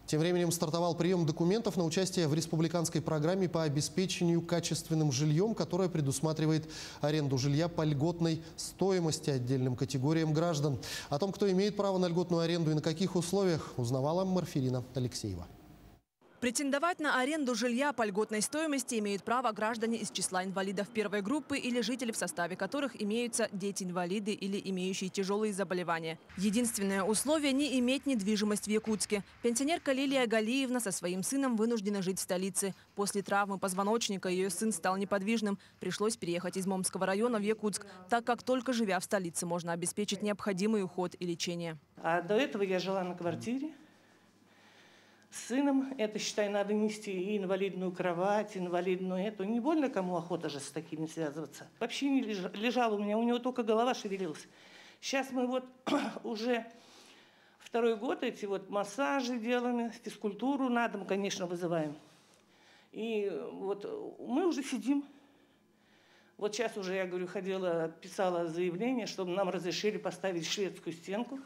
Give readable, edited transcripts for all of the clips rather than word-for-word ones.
Тем временем стартовал прием документов на участие в республиканской программе по обеспечению качественным жильем, которая предусматривает аренду жилья по льготной стоимости отдельным категориям граждан. О том, кто имеет право на льготную аренду и на каких условиях, узнавала Марфирина Алексеева. Претендовать на аренду жилья по льготной стоимости имеют право граждане из числа инвалидов первой группы или жители, в составе которых имеются дети-инвалиды или имеющие тяжелые заболевания. Единственное условие – не иметь недвижимость в Якутске. Пенсионерка Лилия Галиевна со своим сыном вынуждена жить в столице. После травмы позвоночника ее сын стал неподвижным. Пришлось переехать из Момского района в Якутск, так как только живя в столице можно обеспечить необходимый уход и лечение. А до этого я жила на квартире с сыном. Это, считай, надо нести и инвалидную кровать, инвалидную эту. Не больно кому охота же с такими связываться. Вообще не лежал у него только голова шевелилась. Сейчас мы вот уже второй год эти вот массажи делаем, физкультуру на дом, конечно, вызываем. И вот мы уже сидим. Вот сейчас уже, я говорю, писала заявление, чтобы нам разрешили поставить шведскую стенку.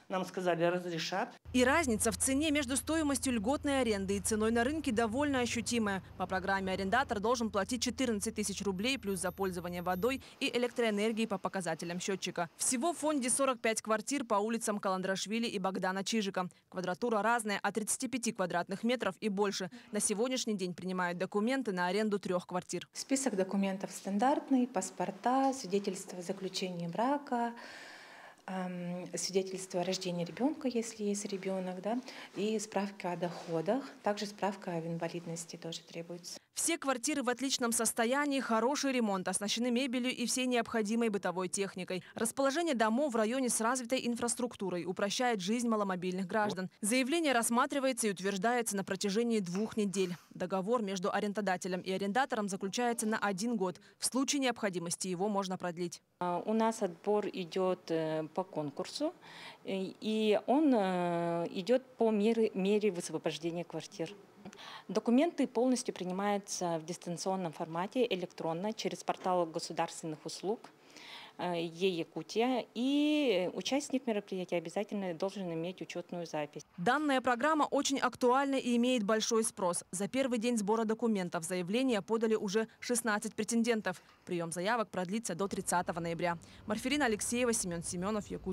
Нам сказали, разрешат. И разница в цене между стоимостью льготной аренды и ценой на рынке довольно ощутимая. По программе арендатор должен платить 14 тысяч рублей плюс за пользование водой и электроэнергией по показателям счетчика. Всего в фонде 45 квартир по улицам Каландрашвили и Богдана Чижика. Квадратура разная от 35 квадратных метров и больше. На сегодняшний день принимают документы на аренду 3 квартир. Список документов стандартный: паспорта, свидетельство о заключении брака, свидетельство о рождении ребенка, если есть ребенок, да, и справка о доходах, также справка о инвалидности тоже требуется. Все квартиры в отличном состоянии, хороший ремонт, оснащены мебелью и всей необходимой бытовой техникой. Расположение домов в районе с развитой инфраструктурой упрощает жизнь маломобильных граждан. Заявление рассматривается и утверждается на протяжении 2 недель. Договор между арендодателем и арендатором заключается на 1 год. В случае необходимости его можно продлить. У нас отбор идет по конкурсу, и он идет по мере высвобождения квартир. Документы полностью принимаются в дистанционном формате, электронно, через портал государственных услуг Е-Якутия, и участник мероприятия обязательно должен иметь учетную запись. Данная программа очень актуальна и имеет большой спрос. За первый день сбора документов заявления подали уже 16 претендентов. Прием заявок продлится до 30 ноября. Марфирина Алексеева, Семен Семенов, Якутия.